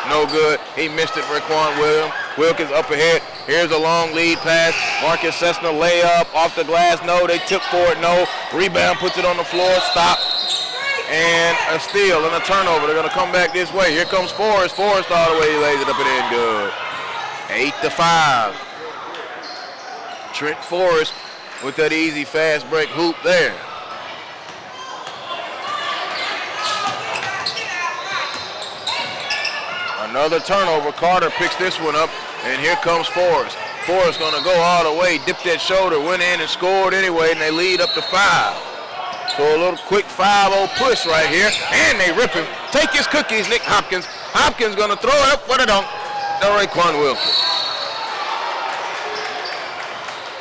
no good. He missed it, Raekwon Wilkins up ahead. Here's a long lead pass. Marcus Cessna layup off the glass. No, they tip for it. No. Rebound, puts it on the floor. Stop. And a steal and a turnover. They're going to come back this way. Here comes Forrest. Forrest all the way. He lays it up and in. Good. 8-5. Trent Forrest with that easy fast break hoop there. Another turnover. Carter picks this one up, and here comes Forrest. Forrest going to go all the way, dip that shoulder, went in and scored anyway, and they lead up to 5. So a little quick 5-0 push right here, and they rip him. Take his cookies, Nick Hopkins. Hopkins going to throw it up. What a dunk. Raekwon Wilkins.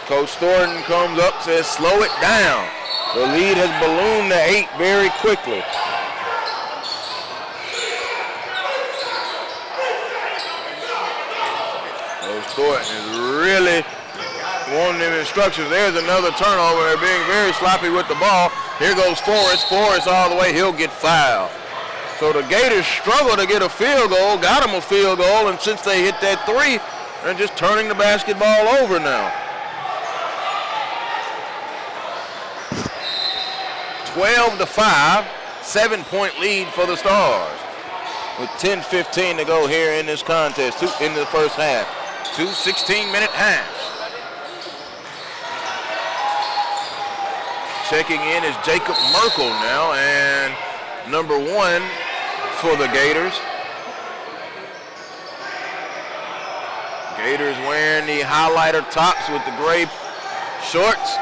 Coach Thornton comes up, says slow it down. The lead has ballooned to 8 very quickly. Coach Thornton is really wanting them instructions. There's another turnover. They're being very sloppy with the ball. Here goes Forrest. Forrest all the way. He'll get fouled. So the Gators struggle to get a field goal. Got them a field goal, and since they hit that 3, they're just turning the basketball over now. 12-5, 7-point lead for the Stars. With 10:15 to go here in this contest, in the first half. 2 16-minute halves. Checking in is Jacob Merkel now, and number 1 for the Gators. Gators wearing the highlighter tops with the gray shorts.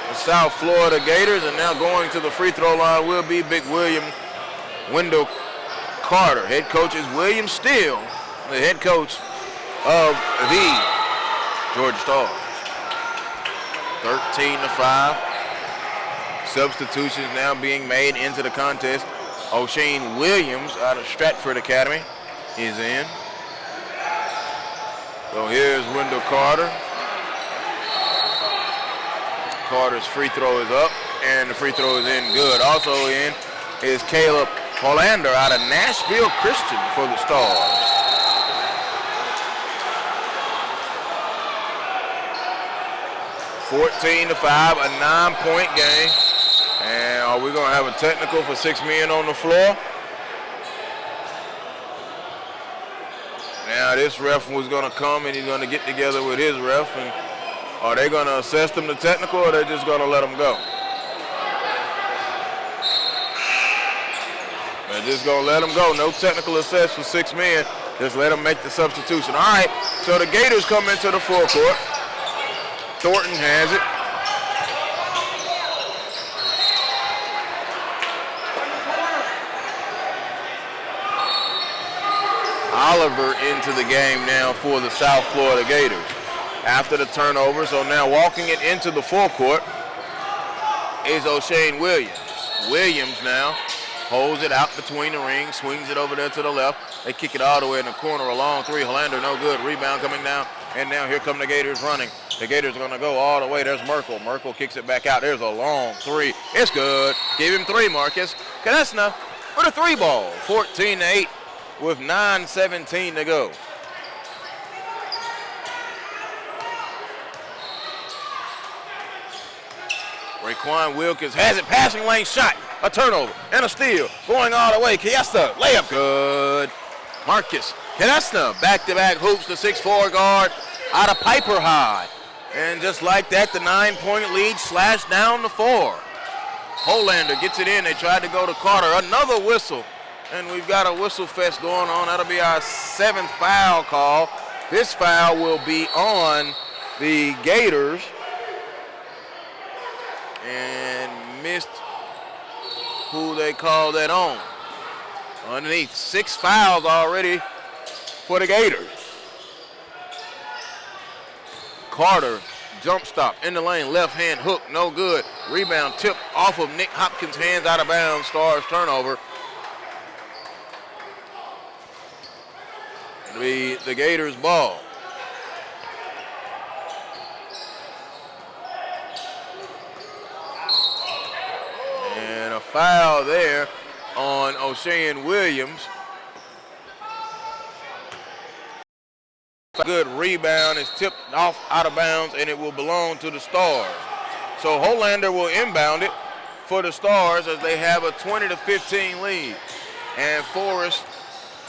The South Florida Gators, and now going to the free throw line will be Big William Wendell Carter. Head coach is William Steele, the head coach of the Georgia Stars. 13-5. Substitutions now being made into the contest. O'Shane Williams out of Stratford Academy is in. So here's Wendell Carter. Carter's free throw is up, and the free throw is in good. Also in is Caleb Hollander out of Nashville Christian for the Stars. $14-5, a 9-point game. And are we going to have a technical for 6 men on the floor? Now this ref was going to come and he's going to get together with his ref, and are they going to assess them the technical, or are they just going to let them go? They're just going to let them go. No technical assess for 6 men. Just let them make the substitution. All right, so the Gators come into the forecourt. Thornton has it. Oliver into the game now for the South Florida Gators after the turnover. So now walking it into the forecourt is O'Shane Williams. Williams now holds it out between the rings, swings it over there to the left. They kick it all the way in the corner. A long 3. Hollander, no good. Rebound coming down. And now here come the Gators running. The Gators are going to go all the way. There's Merkel. Merkel kicks it back out. There's a long 3. It's good. Give him 3, Marcus. Kadesna with a 3 ball. 14-8 with 9:17 to go. Raekwon Wilkins has it. Passing lane shot. A turnover and a steal. Going all the way. Kiesta. Layup. Good. Marcus Kadesna. Back-to-back hoops. The 6'4" guard out of Piper High. And just like that, the 9-point lead slashed down to 4. Hollander gets it in. They tried to go to Carter. Another whistle. And we've got a whistle fest going on. That'll be our 7th foul call. This foul will be on the Gators. And missed who they call that on. Underneath, 6 fouls already for the Gators. Carter, jump stop in the lane, left hand hook, no good. Rebound tip off of Nick Hopkins' hands, out of bounds. Stars turnover. It'll be the Gators' ball. And a foul there on O'Shane Williams. Good rebound is tipped off out of bounds, and it will belong to the Stars. So Holander will inbound it for the Stars as they have a 20-15 lead. And Forrest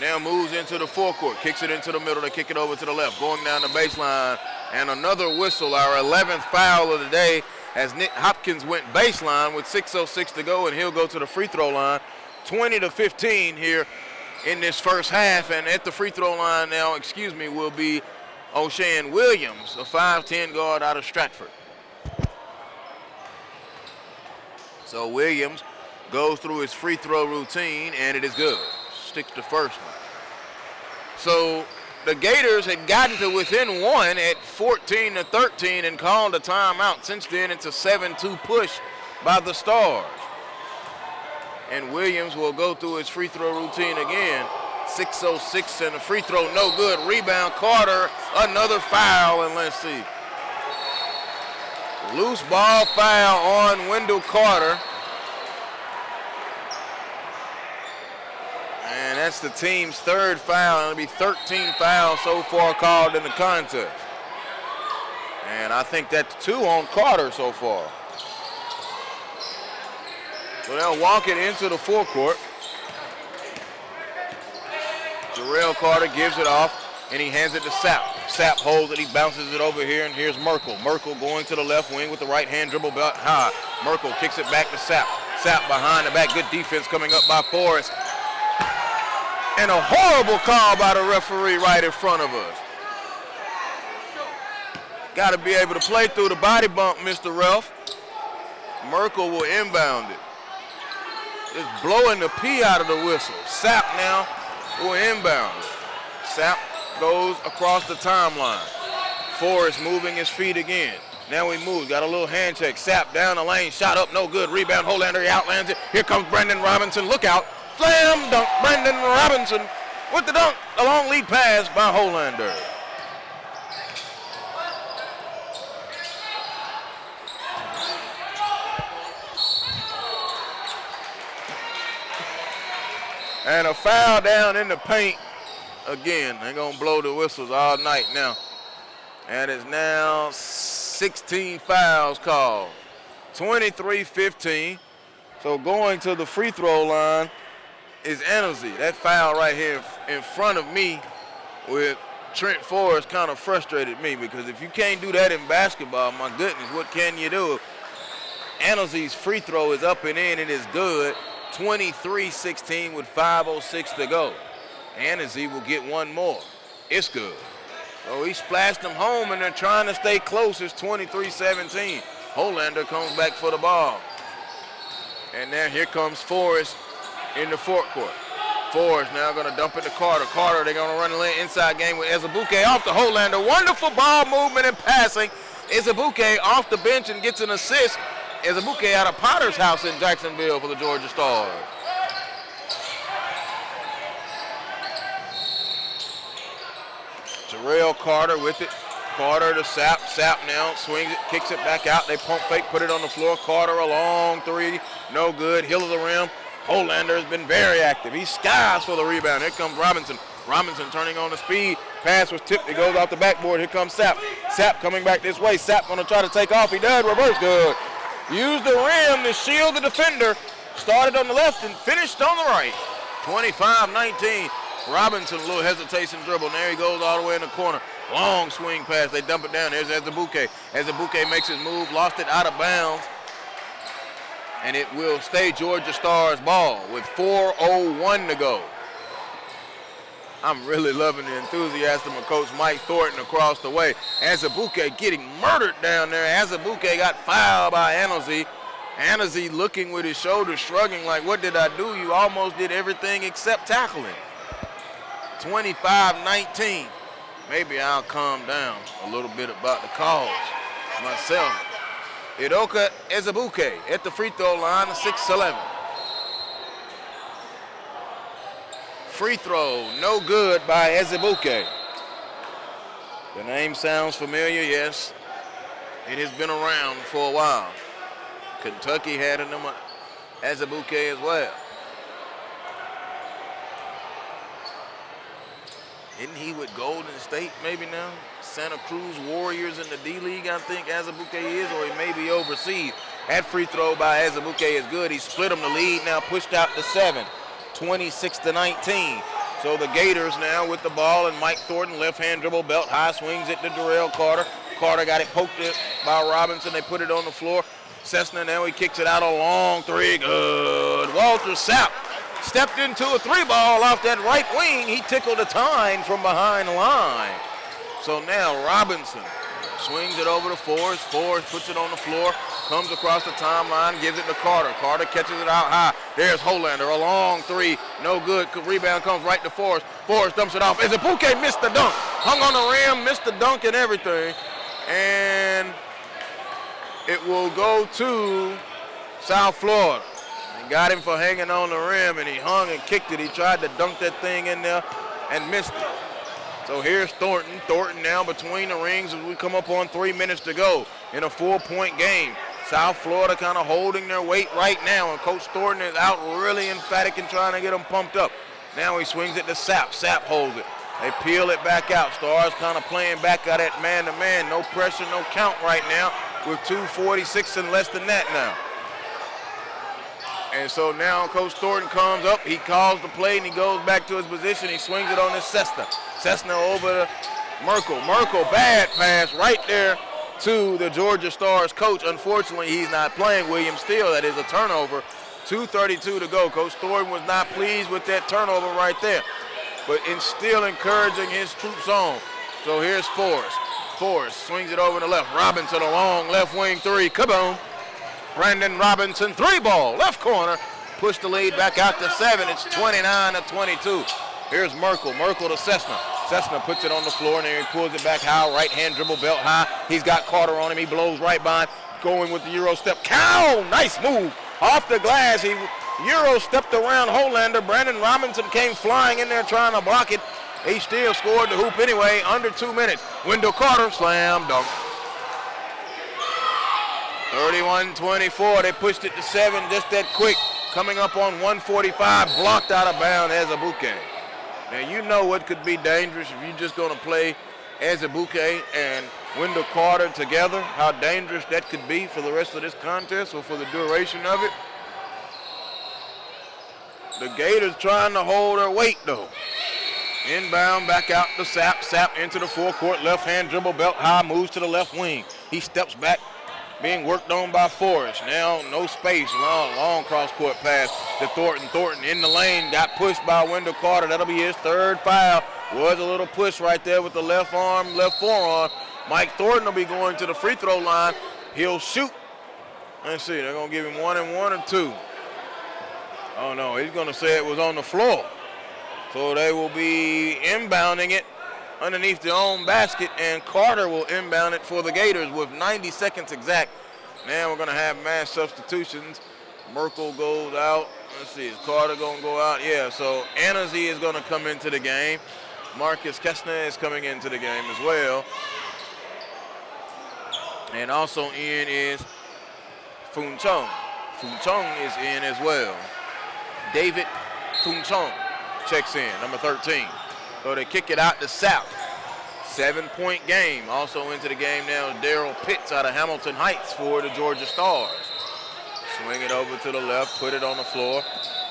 now moves into the forecourt, kicks it into the middle, they kick it over to the left, going down the baseline, and another whistle, our 11th foul of the day, as Nick Hopkins went baseline with 6:06 to go, and he'll go to the free throw line. 20-15 here in this first half, and at the free throw line now, will be O'Shane Williams, a 5'10 guard out of Stratford. So Williams goes through his free throw routine, and it is good. Sticks the first one. So the Gators had gotten to within one at 14-13 and called a timeout. Since then, it's a 7-2 push by the Stars. And Williams will go through his free throw routine again. 6:06 and the free throw, no good. Rebound, Carter, another foul, and let's see. Loose ball foul on Wendell Carter. And that's the team's third foul. It'll be 13 fouls so far called in the contest. And I think that's 2 on Carter so far. So they'll walk it into the forecourt. Jarrell Carter gives it off, and he hands it to Sapp. Sapp holds it, he bounces it over here, and here's Merkel. Merkel going to the left wing with the right-hand dribble belt high. Merkel kicks it back to Sapp. Sapp behind the back, good defense coming up by Forrest. And a horrible call by the referee right in front of us. Got to be able to play through the body bump, Mr. Ralph. Merkel will inbound it. Just blowing the pee out of the whistle. Sapp now will inbound it. Sapp goes across the timeline. Forrest moving his feet again. Now he moves, got a little hand check. Sapp down the lane, shot up, no good. Rebound, Holander, he outlands it. Here comes Brandon Robinson, look out. Slam dunk, Brandon Robinson with the dunk. A long lead pass by Holander. And a foul down in the paint. Again, they're going to blow the whistles all night now. And it's now 16 fouls called. 23-15. So going to the free throw line is Annesley. That foul right here in front of me with Trent Forrest kind of frustrated me, because if you can't do that in basketball, my goodness, what can you do? Annesley's free throw is up and in. It is good. 23-16 with 5:06 to go. Annesley will get one more. It's good. So he splashed them home, and they're trying to stay close. It's 23-17. Holander comes back for the ball. And now here comes Forrest in the forecourt. Forrest now going to dump it to Carter. Carter, they're going to run the inside game with Ezebuke off the Holander. Wonderful ball movement and passing. Ezebuke off the bench and gets an assist. Ezebuke out of Potter's house in Jacksonville for the Georgia Stars. Jarrell Carter with it. Carter to Sapp. Sapp now swings it, kicks it back out. They pump fake, put it on the floor. Carter a long three. No good. Hill of the rim. Holander has been very active. He skies for the rebound. Here comes Robinson. Robinson turning on the speed. Pass was tipped. It goes off the backboard. Here comes Sapp. Sapp coming back this way. Sapp going to try to take off. He does. Reverse good. Used the rim to shield the defender. Started on the left and finished on the right. 25-19. Robinson, a little hesitation dribble. There he goes all the way in the corner. Long swing pass. They dump it down. There's Ezebuke. Ezebuke makes his move. Lost it out of bounds. And it will stay Georgia Stars ball with 4:01 to go. I'm really loving the enthusiasm of Coach Mike Thornton across the way. Ezebuke getting murdered down there. Ezebuke got fouled by Annesley. Annesley looking with his shoulders shrugging like, what did I do? You almost did everything except tackling. 25-19. Maybe I'll calm down a little bit about the calls myself. Idoka Ezebuke at the free throw line, 6'11". Free throw, no good by Ezebuke. The name sounds familiar, yes. It has been around for a while. Kentucky had him Ezebuke as well. Isn't he with Golden State maybe now? Santa Cruz Warriors in the D-League, I think Azubuike is, or he may be overseas. That free throw by Azubuike is good. He split him the lead, now pushed out to 7, 26-19. So the Gators now with the ball, and Mike Thornton, left-hand dribble, belt high, swings it to Darrell Carter. Carter got it poked by Robinson. They put it on the floor. Cessna now, he kicks it out a long three. Good. Walter Sapp stepped into a three ball off that right wing. He tickled a time from behind the line. So now Robinson swings it over to Forrest. Forrest puts it on the floor, comes across the timeline, gives it to Carter. Carter catches it out high. There's Holander, a long three, no good. Rebound comes right to Forrest. Forrest dumps it off. Azubuike missed the dunk. Hung on the rim, missed the dunk and everything. And it will go to South Florida. They got him for hanging on the rim, and he hung and kicked it. He tried to dunk that thing in there and missed it. So here's Thornton. Thornton now between the rings as we come up on 3 minutes to go in a 4-point game. South Florida kind of holding their weight right now, and Coach Thornton is out really emphatic in trying to get them pumped up. Now he swings it to Sapp. Sapp holds it. They peel it back out. Stars kind of playing back out at man-to-man. No pressure, no count right now with 2:46 and less than that now. And so now Coach Thornton comes up. He calls the play, and he goes back to his position. He swings it on to Cessna. Cessna over to Merkel. Merkel, bad pass right there to the Georgia Stars coach. Unfortunately, he's not playing. William Steele, that is a turnover. 2:32 to go. Coach Thornton was not pleased with that turnover right there, but still encouraging his troops on. So here's Forrest. Forrest swings it over to the left. Robinson, a long left wing three. Kaboom. Brandon Robinson, three ball, left corner. Push the lead back out to 7. It's 29-22. Here's Merkel. Merkel to Cessna. Cessna puts it on the floor, and then he pulls it back high. Right-hand dribble, belt high. He's got Carter on him. He blows right by him, going with the Euro step. Cow! Nice move. Off the glass. He Euro stepped around Holander. Brandon Robinson came flying in there trying to block it. He still scored the hoop anyway, under 2 minutes. Wendell Carter, slam dunk. 31-24, they pushed it to 7 just that quick. Coming up on 145, blocked out of bounds Azubuike. Now you know what could be dangerous if you're just gonna play Azubuike and Wendell Carter together, how dangerous that could be for the rest of this contest or for the duration of it. The Gators trying to hold their weight though. Inbound, back out to Sapp. Sapp into the forecourt, left-hand dribble, belt high, moves to the left wing. He steps back, being worked on by Forrest. Now no space, long cross-court pass to Thornton. Thornton in the lane, got pushed by Wendell Carter. That'll be his third foul. Was a little push right there with the left arm, left forearm. Mike Thornton will be going to the free throw line. He'll shoot. Let's see, they're gonna give him 1 and 1 or 2. Oh no, he's gonna say it was on the floor. So they will be inbounding it underneath their own basket, and Carter will inbound it for the Gators with 90 seconds exact. Now we're gonna have mass substitutions. Merkel goes out. Let's see, is Carter gonna go out? Yeah, so Annezy is gonna come into the game. Marcus Kessner is coming into the game as well. And also in is Funchong. Funchong is in as well. David Funchong checks in, number 13. So they kick it out to Sapp. 7-point game. Also into the game now is Daryl Pitts out of Hamilton Heights for the Georgia Stars. Swing it over to the left, put it on the floor.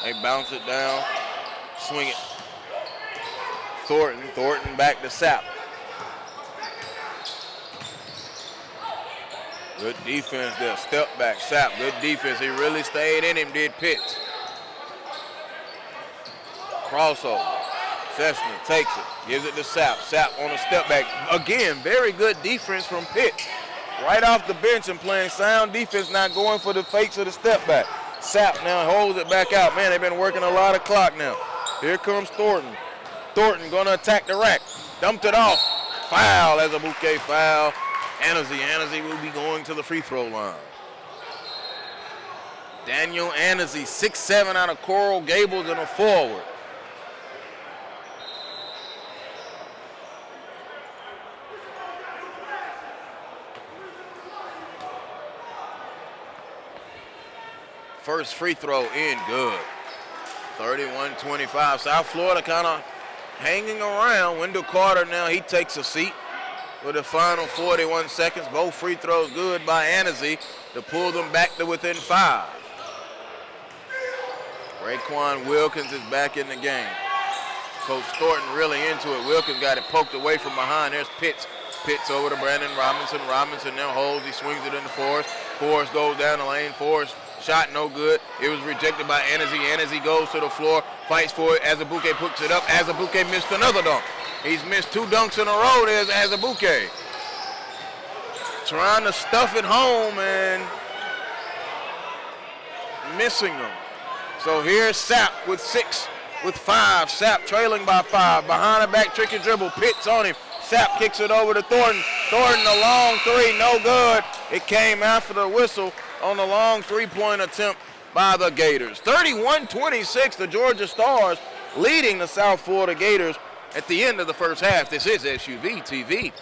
They bounce it down, swing it. Thornton back to Sapp. Good defense there, step back, Sapp, good defense. He really stayed in him, did Pitts. Crossover, Cessna takes it, gives it to Sapp. Sapp on a step back. Again, very good defense from Pitts. Right off the bench and playing sound defense, not going for the fakes or the step back. Sapp now holds it back out. Man, they've been working a lot of clock now. Here comes Thornton. Thornton gonna attack the rack. Dumped it off. Foul, Azubuike foul. Annezy will be going to the free throw line. Daniel Annezy, 6'7" out of Coral Gables and a forward. First free throw in, good. 31-25. South Florida kind of hanging around. Wendell Carter now, he takes a seat with the final 41 seconds. Both free throws good by Annecy to pull them back to within 5. Raekwon Wilkins is back in the game. Coach Thornton really into it. Wilkins got it poked away from behind. There's Pitts. Pitts over to Brandon Robinson. Robinson now holds. He swings it into Forrest. Forrest goes down the lane. Forrest shot no good. It was rejected by Annecy. Annecy goes to the floor, fights for it. Azubuike puts it up. Azubuike missed another dunk. He's missed 2 dunks in a row. There's Azubuike. Trying to stuff it home and missing them. So here's Sapp with 6, with 5. Sapp trailing by 5. Behind the back, tricky dribble. Pitts on him. Sapp kicks it over to Thornton. Thornton, a long 3, no good. It came after the whistle on the long 3-point attempt by the Gators. 31-26, the Georgia Stars leading the South Florida Gators at the end of the first half. This is SUVtv.com.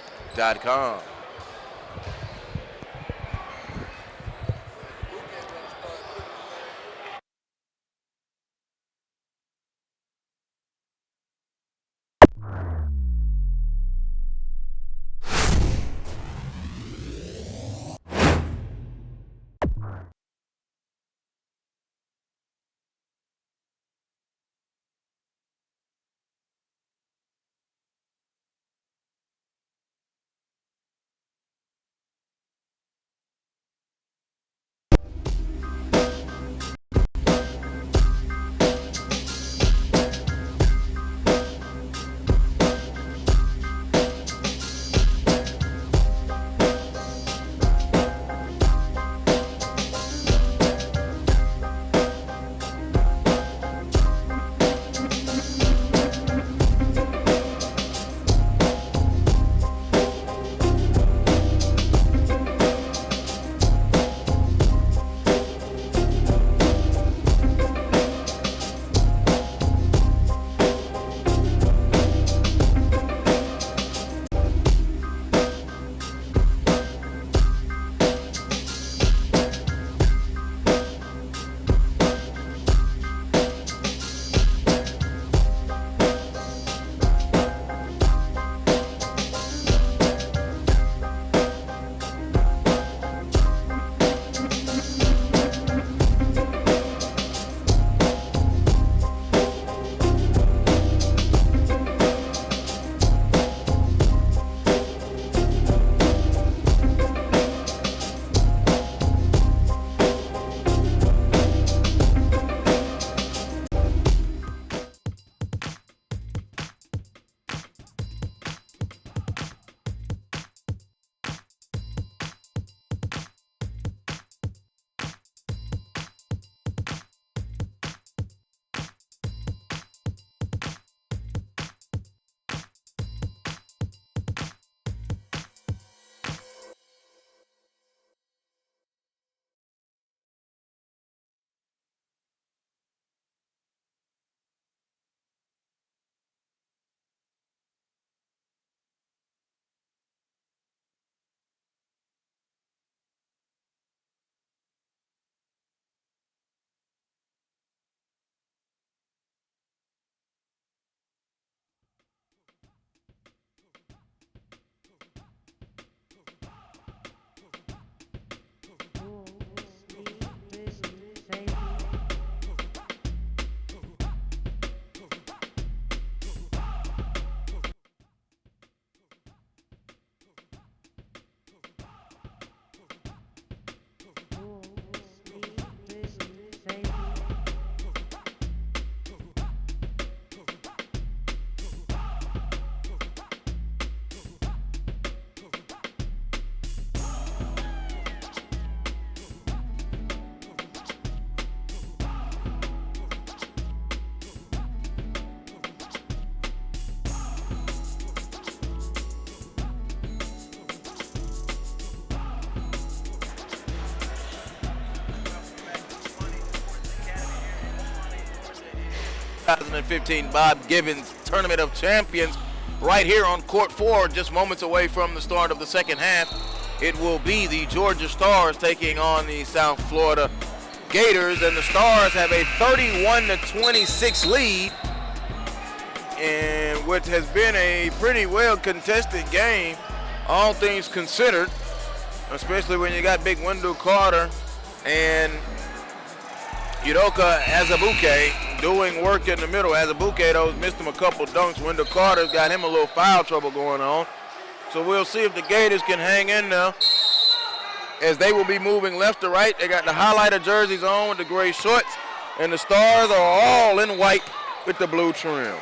...2015 Bob Gibbons Tournament of Champions right here on Court 4, just moments away from the start of the second half. It will be the Georgia Stars taking on the South Florida Gators, and the Stars have a 31-26 lead in what has been a pretty well contested game, all things considered, especially when you got big Wendell Carter and Udoka Azubuike doing work in the middle. Azubuike, though, missed him a couple dunks. Wendell Carter's got him a little foul trouble going on. So we'll see if the Gators can hang in now, as they will be moving left to right. They got the highlighter jerseys on with the gray shorts, and the Stars are all in white with the blue trim.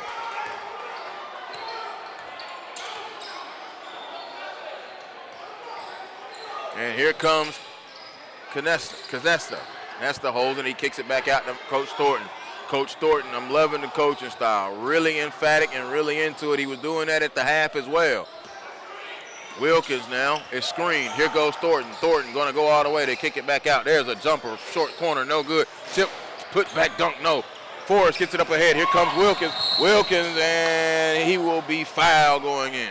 And here comes Canesta. Canesta holds and he kicks it back out to Coach Thornton. Coach Thornton, I'm loving the coaching style. Really emphatic and really into it. He was doing that at the half as well. Wilkins now is screened. Here goes Thornton. Thornton going to go all the way. They kick it back out. There's a jumper, short corner, no good. Tip, put back, dunk, no. Forrest gets it up ahead. Here comes Wilkins. Wilkins, and he will be fouled going in.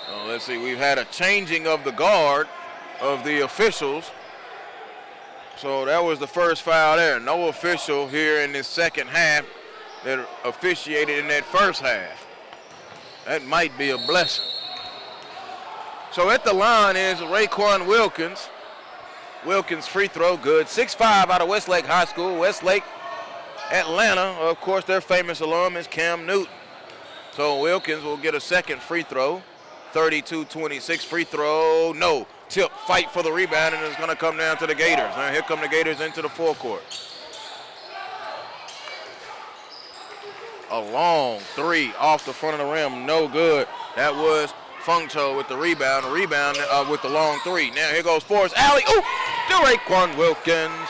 So let's see, we've had a changing of the guard of the officials. So that was the first foul there. No official here in this second half that officiated in that first half. That might be a blessing. So at the line is Raekwon Wilkins. Wilkins free throw, good. 6'5" out of Westlake High School. Westlake, Atlanta, of course, their famous alum is Cam Newton. So Wilkins will get a second free throw. 32-26 free throw, no. Tip, fight for the rebound, and it's going to come down to the Gators. Now here come the Gators into the forecourt. A long three off the front of the rim, no good. That was Fungcho with the rebound. With the long three. Now here goes Forrest. Alley, oop, to Raekwon Wilkins.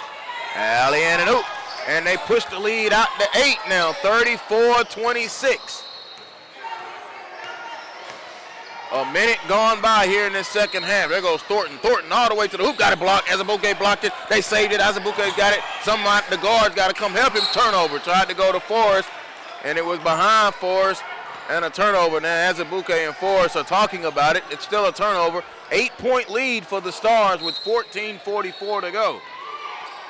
Alley and an oop. And they push the lead out to 8 now, 34-26. A minute gone by here in this second half. There goes Thornton. Thornton all the way to the hoop. Got it blocked. Azubuike blocked it. They saved it. Azubuike's got it. The guards got to come help him. Turnover. Tried to go to Forrest, and it was behind Forrest and a turnover. Now Azubuike and Forrest are talking about it. It's still a turnover. 8-point lead for the Stars with 14:44 to go.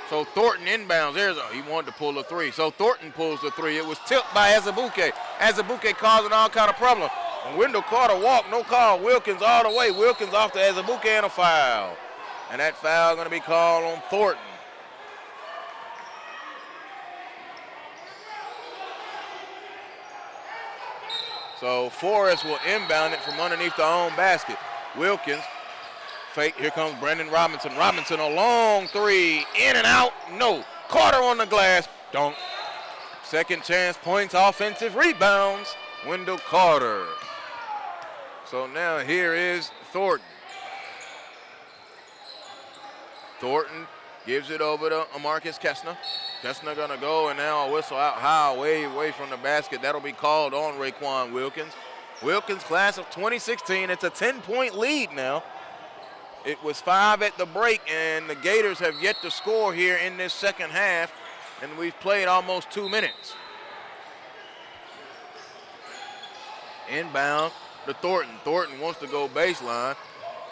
So Thornton inbounds. He wanted to pull a three. So Thornton pulls the three. It was tipped by Azubuike. Azubuike causing all kind of problem. Wendell Carter walk, no call. Wilkins all the way. Wilkins off to Azubuike and a foul. And that foul going to be called on Thornton. So Forrest will inbound it from underneath their own basket. Wilkins, fake. Here comes Brandon Robinson. Robinson, a long three. In and out. No. Carter on the glass. Dunk. Second chance points, offensive rebounds. Wendell Carter. So now here is Thornton. Thornton gives it over to Marcus Kessner. Kessner gonna go, and now a whistle out high, way away from the basket. That'll be called on Raekwon Wilkins. Wilkins, class of 2016. It's a 10-point lead now. It was 5 at the break, and the Gators have yet to score here in this second half, and we've played almost 2 minutes. Inbound to Thornton. Thornton wants to go baseline,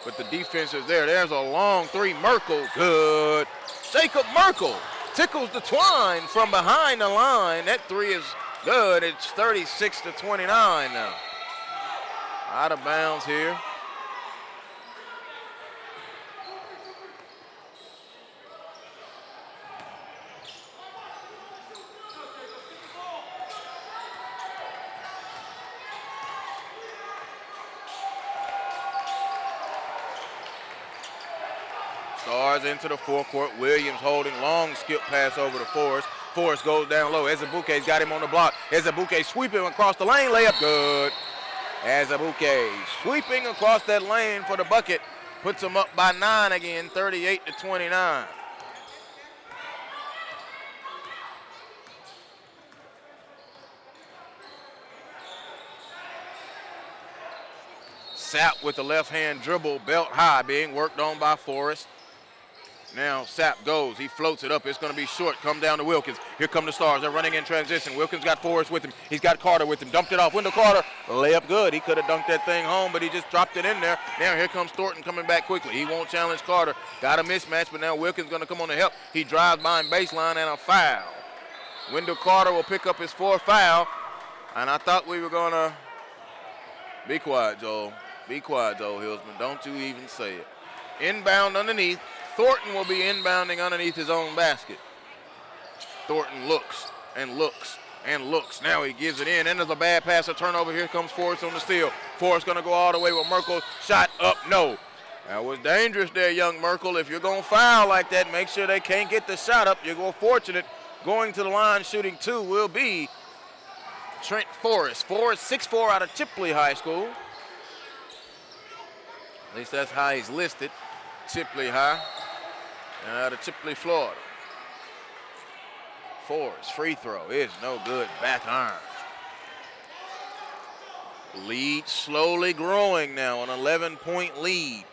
but the defense is there. There's a long three. Merkel, good. Jacob Merkel tickles the twine from behind the line. That three is good. It's 36-29 now. Out of bounds here. Stars into the forecourt. Williams holding, long skip pass over to Forrest. Forrest goes down low. Azubuike's got him on the block. Azubuike sweeping across the lane. Layup good. Azubuike sweeping across that lane for the bucket. Puts him up by 9 again, 38-29. Sapp with the left hand dribble, belt high, being worked on by Forrest. Now Sapp goes, he floats it up, it's gonna be short, come down to Wilkins. Here come the Stars, they're running in transition. Wilkins got Forrest with him, he's got Carter with him, dumped it off, Wendell Carter, layup good. He could have dunked that thing home, but he just dropped it in there. Now here comes Thornton coming back quickly. He won't challenge Carter, got a mismatch, but now Wilkins gonna come on to help. He drives behind baseline and a foul. Wendell Carter will pick up his 4th foul. And I thought we were going to be quiet, Joel. Be quiet, Joel Hilsman. Don't you even say it. Inbound underneath. Thornton will be inbounding underneath his own basket. Thornton looks and looks and looks. Now he gives it in. And there's a bad pass, a turnover. Here comes Forrest on the steal. Forrest going to go all the way with Merkel. Shot up, no. That was dangerous there, young Merkel. If you're going to foul like that, make sure they can't get the shot up. You're going fortunate. Going to the line shooting 2 will be Trent Forrest. Forrest, 6'4", out of Chipley High School. At least that's how he's listed, Chipley High, out of Chipley, Florida. Forrest, free throw is no good, back iron. Lead slowly growing now, an 11-point lead.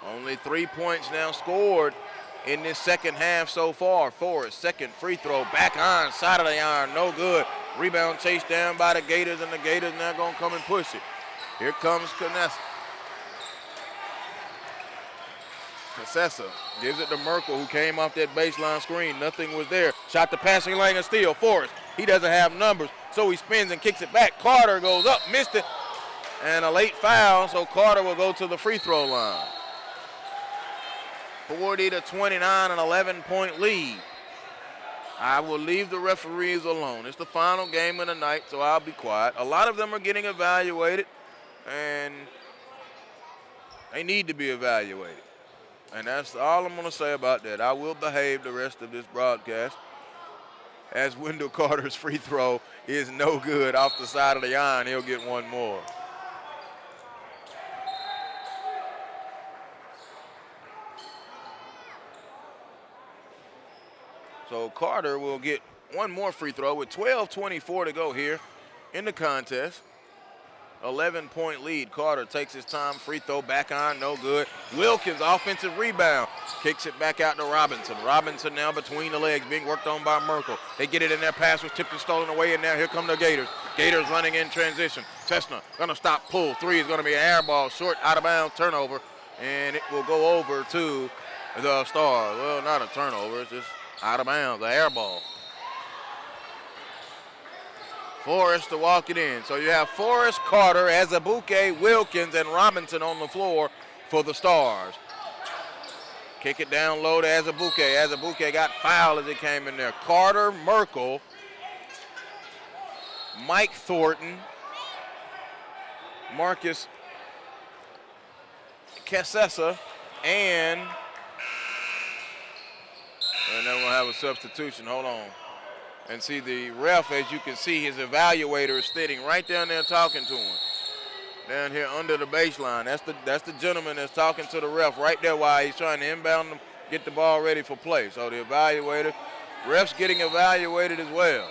Only 3 points now scored in this second half so far. Forrest, second free throw, back iron, side of the iron, no good. Rebound chased down by the Gators, and the Gators now going to come and push it. Here comes Cassessa gives it to Merkel, who came off that baseline screen. Nothing was there. Shot the passing lane and steal. Forrest, he doesn't have numbers, so he spins and kicks it back. Carter goes up, missed it, and a late foul, so Carter will go to the free throw line. 40-29, an 11-point lead. I will leave the referees alone. It's the final game of the night, so I'll be quiet. A lot of them are getting evaluated, and they need to be evaluated. And that's all I'm going to say about that. I will behave the rest of this broadcast, as Wendell Carter's free throw is no good off the side of the iron. He'll get one more. So Carter will get one more free throw with 12:24 to go here in the contest. 11-point lead. Carter takes his time. Free throw, back on, no good. Wilkins, offensive rebound. Kicks it back out to Robinson. Robinson now between the legs, being worked on by Merkel. They get it in there. Pass was tipped and stolen away, and now here come the Gators. Gators running in transition. Chestnut gonna stop, pull. 3 is gonna be an air ball, short, out of bounds, turnover, and it will go over to the Stars. Well, not a turnover, it's just out of bounds, the air ball. Forrest to walk it in. So you have Forrest, Carter, Azubuike, Wilkins, and Robinson on the floor for the Stars. Kick it down low to Azubuike. Azubuike got fouled as it came in there. Carter, Merkel, Mike Thornton, Marcus Cassessa, and then we'll have a substitution. Hold on. And see the ref, as you can see, his evaluator is sitting right down there talking to him. Down here under the baseline. That's the gentleman that's talking to the ref right there while he's trying to inbound them, get the ball ready for play. So the evaluator, ref's getting evaluated as well.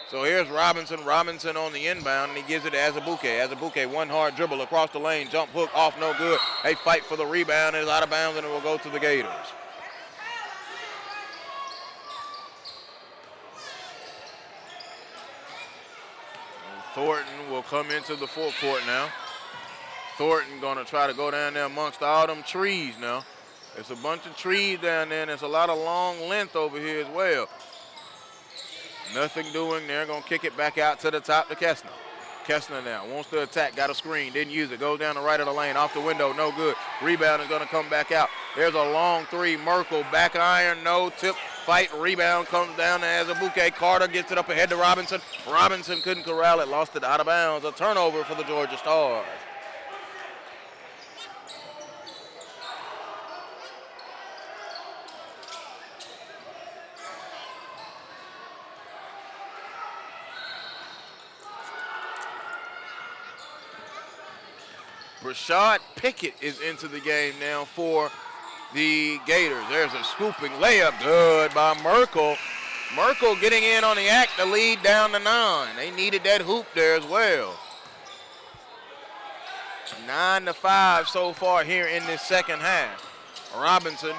So here's Robinson. Robinson on the inbound, and he gives it to Azubuike. Azubuike, one hard dribble across the lane, jump hook off, no good. They fight for the rebound, and it's out of bounds, and it will go to the Gators. Thornton will come into the forecourt now. Thornton gonna try to go down there amongst all them trees now. There's a bunch of trees down there, and there's a lot of long length over here as well. Nothing doing there, gonna kick it back out to the top to Kessner. Kessner now wants to attack, got a screen, didn't use it, goes down the right of the lane, off the window, no good. Rebound is gonna come back out. There's a long 3, Merkel, back iron, no tip, fight, rebound comes down to Azubuike. Carter gets it up ahead to Robinson. Robinson couldn't corral it, lost it out of bounds. A turnover for the Georgia Stars. Rashad Pickett is into the game now for the Gators. There's a scooping layup, good by Merkel. Merkel getting in on the act to lead down to 9. They needed that hoop there as well. 9-5 so far here in this second half. Robinson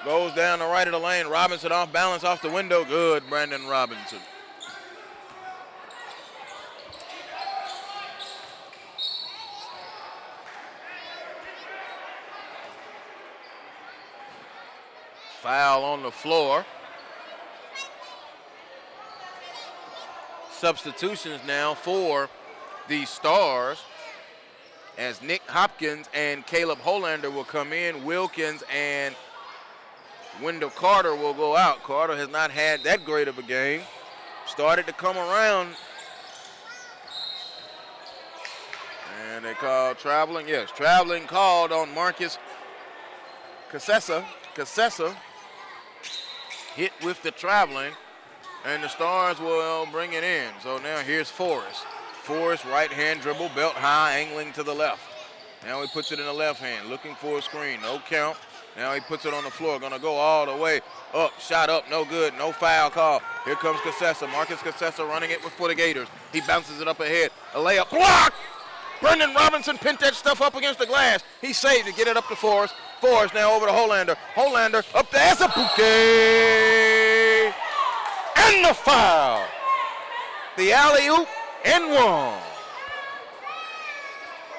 goes down the right of the lane. Robinson off balance off the window. Good, Brandon Robinson. Foul on the floor. substitutions now for the Stars, as Nick Hopkins and Caleb Holander will come in. Wilkins and Wendell Carter will go out. Carter has not had that great of a game. Started to come around. And they called traveling. Yes, traveling called on Marcus Cassessa. Cassessa hit with the traveling, and the Stars will bring it in. So now here's Forrest. Forrest, right-hand dribble, belt high, angling to the left. Now he puts it in the left hand, looking for a screen. No count. Now he puts it on the floor, going to go all the way up. Shot up, no good, no foul call. Here comes Cassessa. Marcus Cassessa running it for the Gators. He bounces it up ahead. A layup blocked. Brendan Robinson pinned that stuff up against the glass. He saved it, get it up to Forrest. Forrest now over to Holander. Holander up to Azubuike. And the foul. The alley-oop and one.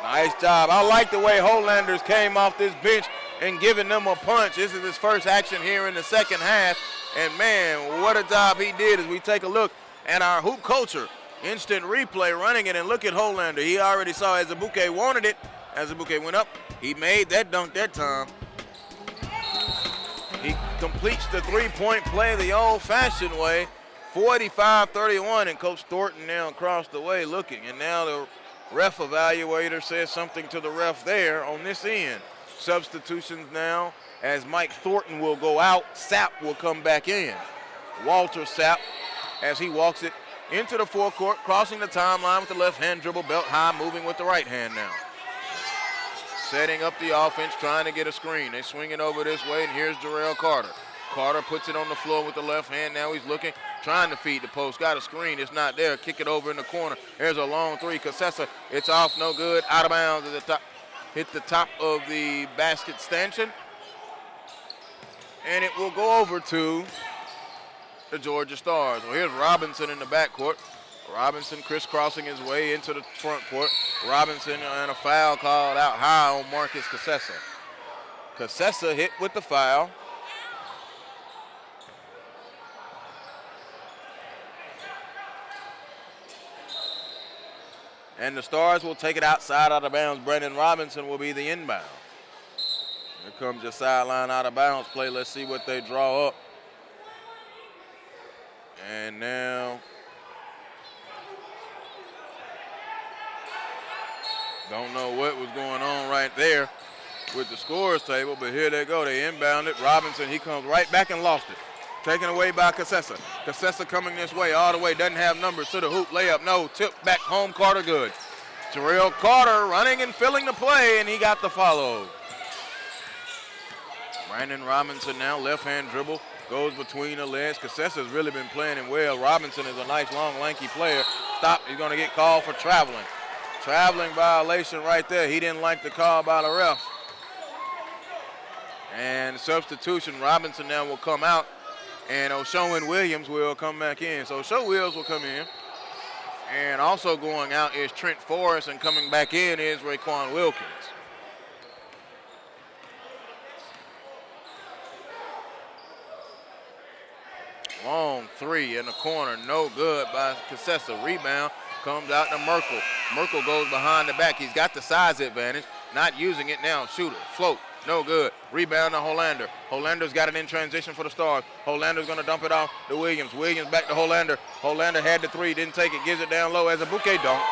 Nice job. I like the way Holanders came off this bench and giving them a punch. This is his first action here in the second half. And, man, what a job he did as we take a look at our hoop culture. Instant replay running it, and look at Holander. He already saw Azubuike wanted it. Azubuike went up. He made that dunk that time. He completes the three-point play the old-fashioned way. 45-31, and Coach Thornton now across the way looking. And now the ref evaluator says something to the ref there on this end. Substitutions now as Mike Thornton will go out. Sapp will come back in. Walter Sapp, as he walks it into the forecourt, crossing the timeline with the left-hand dribble, belt high, moving with the right hand now. Setting up the offense, trying to get a screen. They swing it over this way, and here's Jarrell Carter. Carter puts it on the floor with the left hand. Now he's looking, trying to feed the post. Got a screen. It's not there. Kick it over in the corner. There's a long three. Cassessa, it's off, no good. Out of bounds at the top. Hit the top of the basket stanchion. And it will go over to the Georgia Stars. Well, here's Robinson in the backcourt. Robinson crisscrossing his way into the front court. Robinson and a foul called out high on Marcus Cassessa. Cassessa hit with the foul. And the Stars will take it outside out of bounds. Brandon Robinson will be the inbound. Here comes your sideline out of bounds play. Let's see what they draw up. And now, don't know what was going on right there with the scores table, but here they go. They inbound it. Robinson, he comes right back and lost it. Taken away by Cassessa. Cassessa coming this way, all the way, doesn't have numbers to the hoop. Layup, no, tip back home, Carter good. Jarrell Carter running and filling the play, and he got the follow. Brandon Robinson now, left-hand dribble, goes between the legs. Cassessa's really been playing him well. Robinson is a nice, long, lanky player. Stop, he's going to get called for traveling. Traveling violation right there. He didn't like the call by the ref. And substitution, Robinson now will come out. And O'Shawn Williams will come back in. So O'Shawn Williams will come in. And also going out is Trent Forrest, and coming back in is Raekwon Wilkins. Long three in the corner, no good by Cassessa. Rebound comes out to Merkel. Merkel goes behind the back. He's got the size advantage, not using it now. Shooter, float. No good. Rebound to Holander. Holander's got it in transition for the Stars. Holander's going to dump it off to Williams. Williams back to Holander. Holander had the three, didn't take it, gives it down low. Azubuike dunk.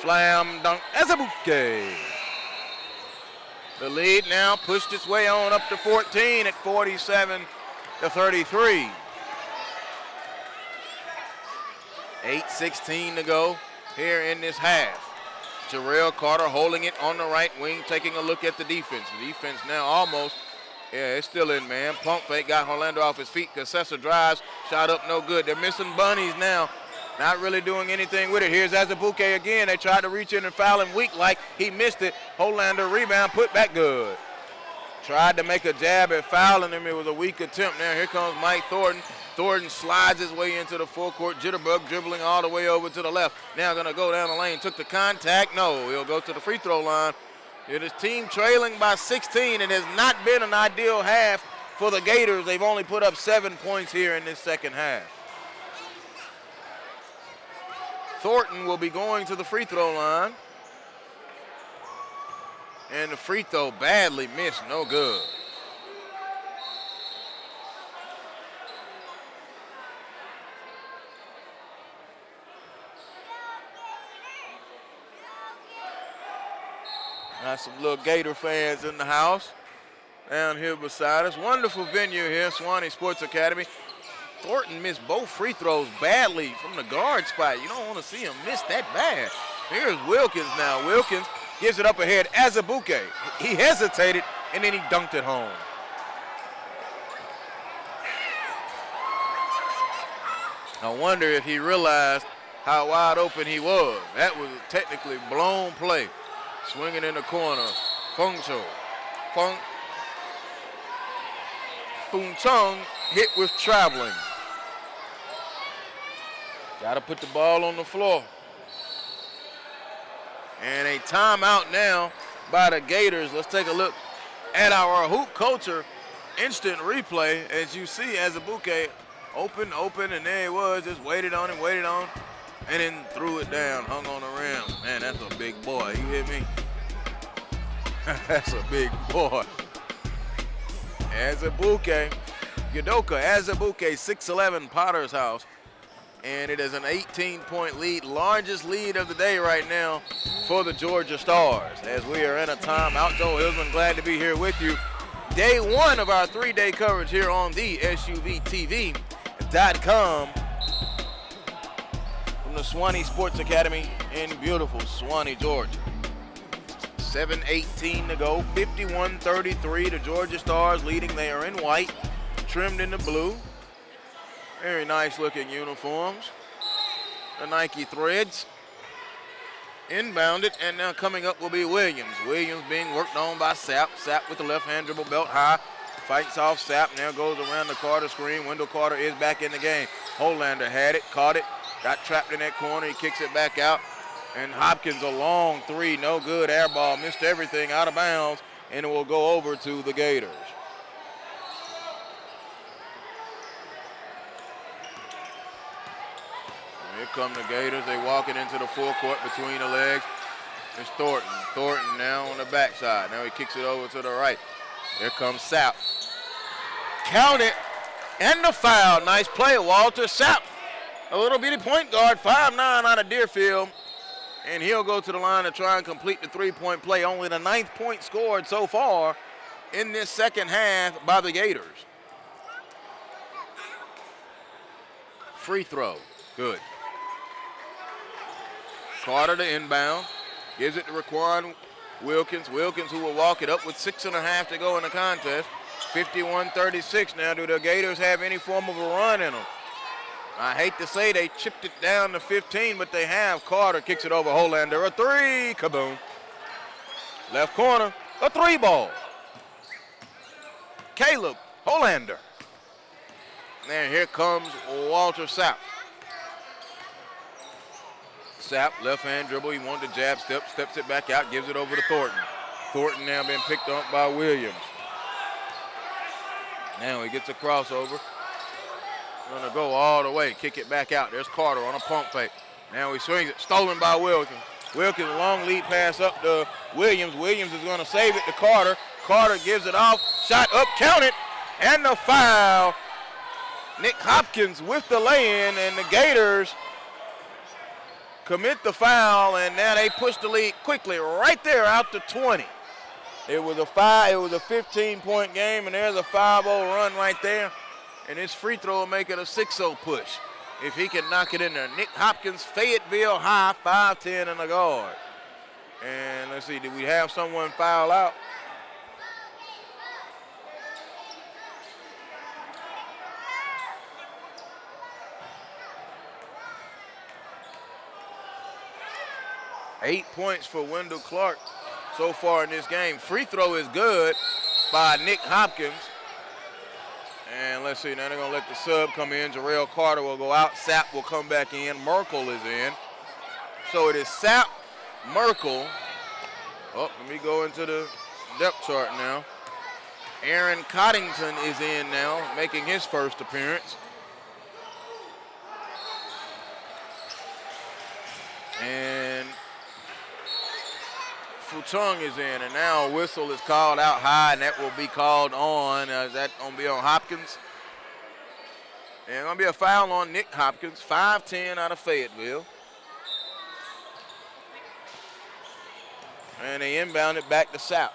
Slam dunk. Azubuike. The lead now pushed its way on up to 14 at 47-33. 8:16 to go here in this half. Jarrell Carter holding it on the right wing, taking a look at the defense. The defense now almost, yeah, it's still in, man. Pump fake, got Holander off his feet. Cassessa drives, shot up, no good. They're missing bunnies now, not really doing anything with it. Here's Azubuike again. They tried to reach in and foul him weak like he missed it. Holander rebound, put back good. Tried to make a jab at fouling him. It was a weak attempt. Now here comes Mike Thornton. Thornton slides his way into the full court. Jitterbug dribbling all the way over to the left. Now going to go down the lane. Took the contact. No, he'll go to the free throw line. It is team trailing by 16. It has not been an ideal half for the Gators. They've only put up 7 points here in this second half. Thornton will be going to the free throw line. And the free throw badly missed, no good. Got some little Gator fans in the house down here beside us. Wonderful venue here, Suwannee Sports Academy. Thornton missed both free throws badly from the guard spot. You don't want to see him miss that bad. Here's Wilkins now. Wilkins gives it up ahead as a bouquet. He hesitated, and then he dunked it home. I wonder if he realized how wide open he was. That was a technically blown play. Swinging in the corner, Fung Chung hit with traveling. Got to put the ball on the floor. And a timeout now by the Gators. Let's take a look at our hoop culture instant replay. As you see, as a bouquet, open, and there it was. Just waited on, and then threw it down, hung on the rim. Man, that's a big boy. You hear me? That's a big boy. As a bouquet, Udoka, as a bouquet, 6'11", Potter's House. And it is an 18-point lead, largest lead of the day right now for the Georgia Stars. As we are in a timeout, Joel Hillsman, glad to be here with you. Day one of our 3-day coverage here on the SUVtv.com from the Suwannee Sports Academy in beautiful Suwannee, Georgia. 7:18 to go, 51-33. The Georgia Stars leading. They are in white, trimmed in the blue. Very nice looking uniforms. The Nike threads. Inbounded, and now coming up will be Williams. Williams being worked on by Sapp. Sapp with the left hand dribble, belt high. Fights off Sapp, now goes around the Carter screen. Wendell Carter is back in the game. Holander had it, caught it, got trapped in that corner. He kicks it back out. And Hopkins, a long three, no good. Air ball, missed everything, out of bounds, and it will go over to the Gators. Here come the Gators. They walking into the forecourt between the legs. It's Thornton. Thornton now on the backside. Now he kicks it over to the right. Here comes Sapp. Count it, and the foul. Nice play, Walter Sapp. A little bitty point guard, 5'9" out of Deerfield. And he'll go to the line to try and complete the three-point play. Only the 9th point scored so far in this second half by the Gators. Free throw, good. Carter to inbound, gives it to Raquan Wilkins. Wilkins, who will walk it up with 6.5 to go in the contest. 51-36 now. Do the Gators have any form of a run in them? I hate to say they chipped it down to 15, but they have. Carter kicks it over Holander. A three, kaboom. Left corner, a three ball. Caleb Holander. And here comes Walter Sapp. Sapp, left hand dribble. He wanted to jab step, steps it back out, gives it over to Thornton. Thornton now being picked up by Williams. Now he gets a crossover. Gonna go all the way, kick it back out. There's Carter on a pump fake. Now he swings it, stolen by Wilkins. Wilkins, long lead pass up to Williams. Williams is gonna save it to Carter. Carter gives it off, shot up, count it, and the foul. Nick Hopkins with the lay-in, and the Gators commit the foul, and now they push the lead quickly right there out to 20. It was a 15-point game, and there's a 5-0 run right there. And his free throw will make it a 6-0 push if he can knock it in there. Nick Hopkins, Fayetteville High, 5'10" in the guard. And let's see, did we have someone foul out? Eight points for Wendell Clark so far in this game. Free throw is good by Nick Hopkins. And let's see, now they're gonna let the sub come in. Jarrell Carter will go out. Sapp will come back in. Merkel is in. So it is Sapp, Merkel. Oh, let me go into the depth chart now. Aaron Coddington is in now, making his first appearance. And Futung is in, and now a whistle is called out high, and that will be called on. Is that going to be on Hopkins? And going to be a foul on Nick Hopkins, 5'10" out of Fayetteville. And they inbound it back to Sapp.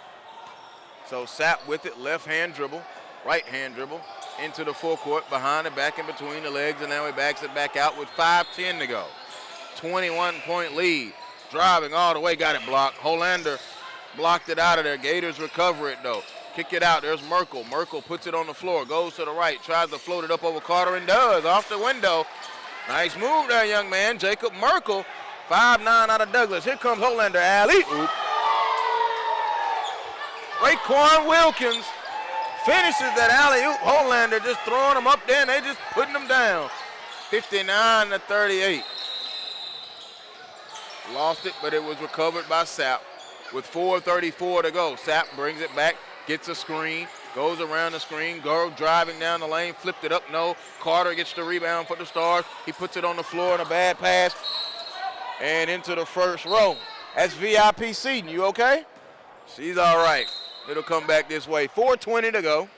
So Sapp with it, left hand dribble, right hand dribble, into the forecourt, behind the back and between the legs, and now he backs it back out with 5:10 to go. 21-point lead. Driving all the way, got it blocked. Holander blocked it out of there. Gators recover it, though. Kick it out. There's Merkel. Merkel puts it on the floor, goes to the right, tries to float it up over Carter and does. Off the window. Nice move there, young man. Jacob Merkel, 5'9" out of Douglas. Here comes Holander. Alley-oop. Raekwon Wilkins finishes that alley-oop. Holander just throwing them up there, and they just putting them down. 59-38. Lost it, but it was recovered by Sapp with 4:34 to go. Sapp brings it back, gets a screen, goes around the screen, driving down the lane, flipped it up, no. Carter gets the rebound for the Stars. He puts it on the floor in a bad pass and into the first row. That's VIP seating. You okay? She's all right. It'll come back this way. 4:20 to go.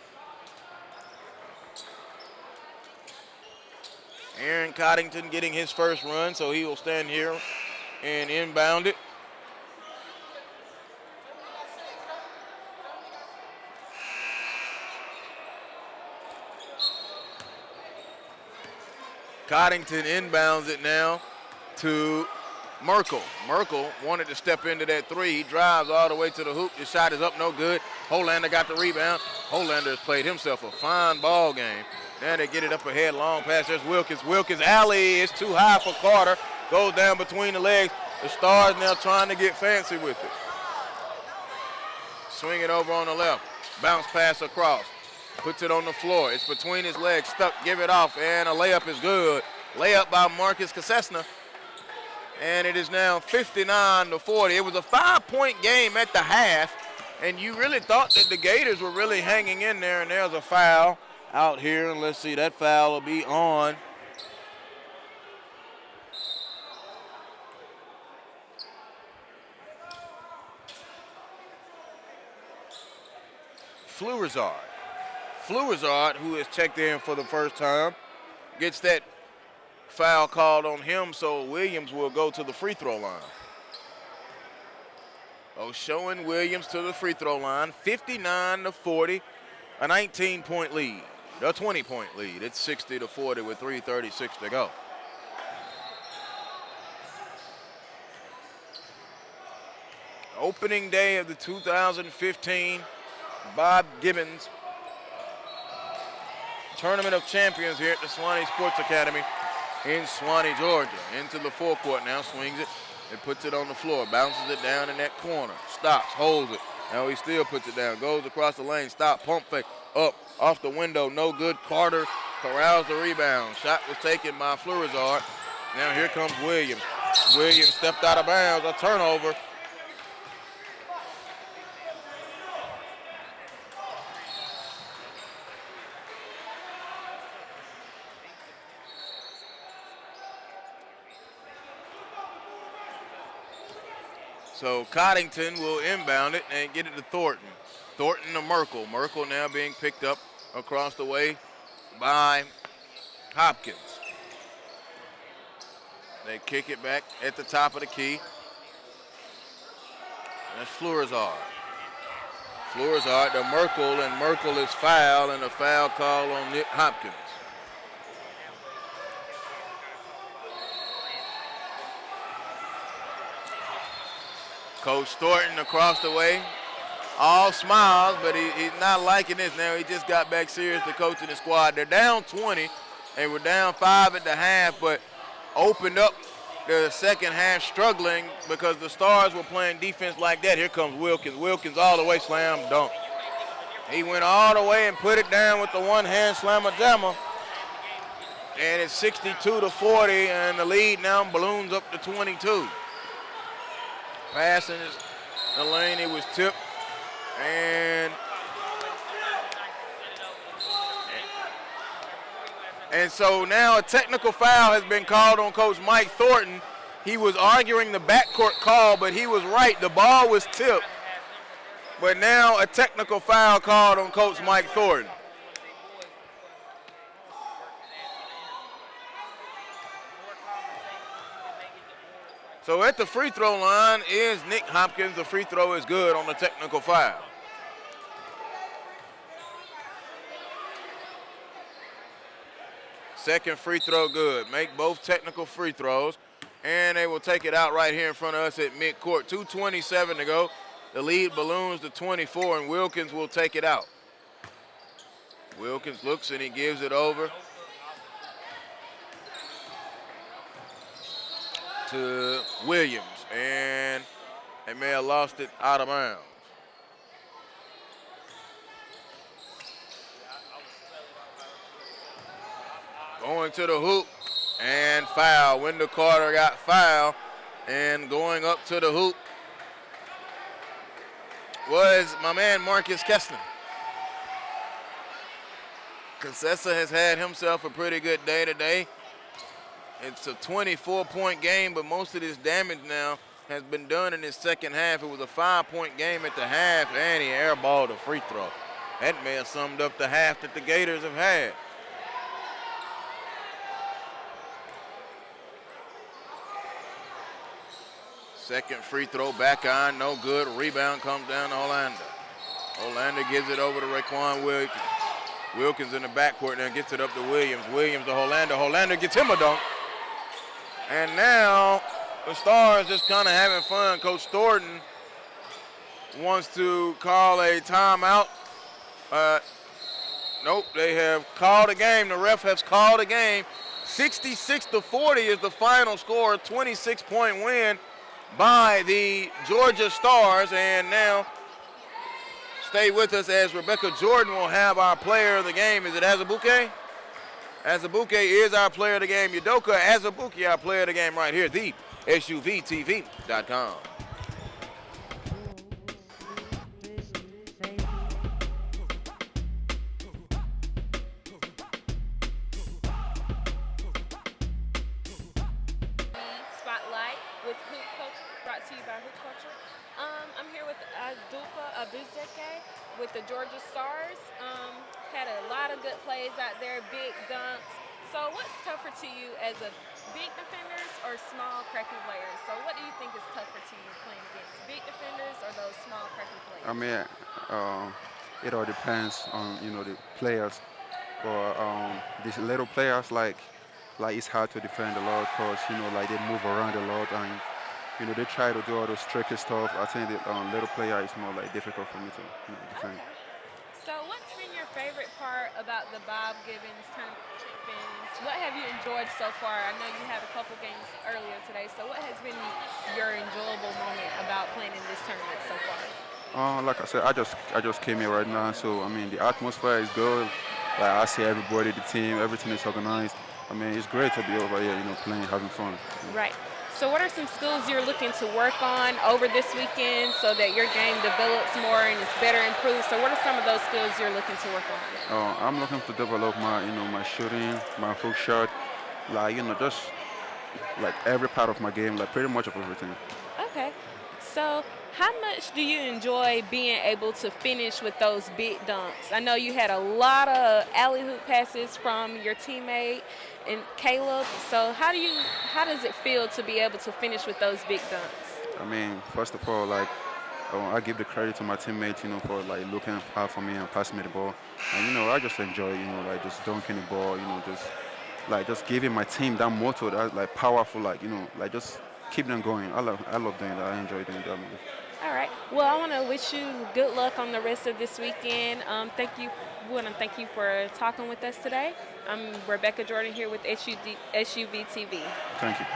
Aaron Coddington getting his first run, so he will stand here and inbound it. Coddington inbounds it now to Merkel. Merkel wanted to step into that three. He drives all the way to the hoop. His shot is up, no good. Holander got the rebound. Holander has played himself a fine ball game. Now they get it up ahead, long pass. There's Wilkins. Wilkins alley is too high for Carter. Goes down between the legs. The Stars now trying to get fancy with it. Swing it over on the left. Bounce pass across. Puts it on the floor. It's between his legs. Stuck. Give it off. And a layup is good. Layup by Marcus Kosesna. And it is now 59-40. It was a 5-point game at the half. And you really thought that the Gators were really hanging in there. And there's a foul out here. And let's see. That foul will be on Flurizard. Flurizard, who has checked in for the first time, gets that foul called on him, so Williams will go to the free throw line. Oh, showing Williams to the free throw line, 59-40, a 19-point lead, a 20-point lead. It's 60-40 with 3:36 to go. Opening day of the 2015 Bob Gibbons Tournament of Champions here at the Swanee Sports Academy in Swanee, Georgia. Into the forecourt now, swings it and puts it on the floor, bounces it down in that corner, stops, holds it. Now he still puts it down, goes across the lane, stop, pump fake, up, off the window, no good. Carter corrals the rebound. Shot was taken by Flurizard. Now here comes Williams. Williams stepped out of bounds, a turnover. So Coddington will inbound it and get it to Thornton. Thornton to Merkel. Merkel now being picked up across the way by Hopkins. They kick it back at the top of the key. That's Flurizard. Flurizard to Merkel, and Merkel is fouled, and a foul call on Nick Hopkins. Coach Thornton across the way, all smiles, but he's not liking this now. He just got back serious to coaching the squad. They're down 20, and we're down 5 at the half, but opened up the second half struggling because the Stars were playing defense like that. Here comes Wilkins. Wilkins all the way, slam, dunk. He went all the way and put it down with the one-hand slammer-jammer. And it's 62-40, and the lead now balloons up to 22. Passing the lane, it was tipped, and so now a technical foul has been called on Coach Mike Thornton. He was arguing the backcourt call, but he was right. The ball was tipped. But now a technical foul called on Coach Mike Thornton. So at the free throw line is Nick Hopkins. The free throw is good on the technical foul. Second free throw good. Make both technical free throws. And they will take it out right here in front of us at midcourt. 2:27 to go. The lead balloons to 24, and Wilkins will take it out. Wilkins looks and he gives it over to Williams. And they may have lost it out of bounds. Going to the hoop and foul. Wendell Carter got fouled, and going up to the hoop was my man Marcus Kessler. Concessa has had himself a pretty good day today. It's a 24-point game, but most of this damage now has been done in his second half. It was a 5-point game at the half, and he airballed a free throw. That may have summed up the half that the Gators have had. Second free throw back on, no good. Rebound comes down to Olander. Olander gives it over to Raekwon Wilkins. Wilkins in the backcourt now gets it up to Williams. Williams to Olander. Olander gets him a dunk. And now the Stars just kind of having fun. Coach Thornton wants to call a timeout. Nope, they have called a game. The ref has called a game. 66-40 is the final score. 26-point win by the Georgia Stars. And now stay with us as Rebecca Jordan will have our player of the game. Is it Azubuike? Azubuike is our player of the game. Udoka Azubuike, our player of the game right here, the SUVtv.com. Spotlight with Hoop Culture, brought to you by Hoop Culture. I'm here with Azubuike with the Georgia Stars. Had a lot of good plays out there, big dunks. So what's tougher to you as a big defenders or small cracking players? So what do you think is tougher to you playing against big defenders or those small cracking players? I mean, it all depends on the players. But these little players like it's hard to defend a lot because like they move around a lot and they try to do all those tricky stuff. I think the little player is more like difficult for me to defend. Okay. So what's been your favorite part about the Bob Gibbons tournament? What have you enjoyed so far? I know you had a couple games earlier today. So what has been your enjoyable moment about playing in this tournament so far? Like I said, I just came here right now. So I mean, the atmosphere is good. Like I see everybody, the team, everything is organized. I mean, it's great to be over here, playing, having fun. Right. So what are some skills you're looking to work on over this weekend so that your game develops more and is better improved? So what are some of those skills you're looking to work on? I'm looking to develop my, my shooting, my hook shot, like, just like every part of my game, like pretty much of everything. Okay. So how much do you enjoy being able to finish with those big dunks? I know you had a lot of alley-hoop passes from your teammate and Caleb. So how does it feel to be able to finish with those big dunks? I mean, first of all, like I give the credit to my teammates, for like looking out for me and passing me the ball. And I just enjoy, like just dunking the ball, just giving my team that motto, that like powerful, like like just keep them going. I love doing that. I enjoy doing that. All right. Well, I want to wish you good luck on the rest of this weekend. We want to thank you for talking with us today. I'm Rebecca Jordan here with SUVtv. Thank you.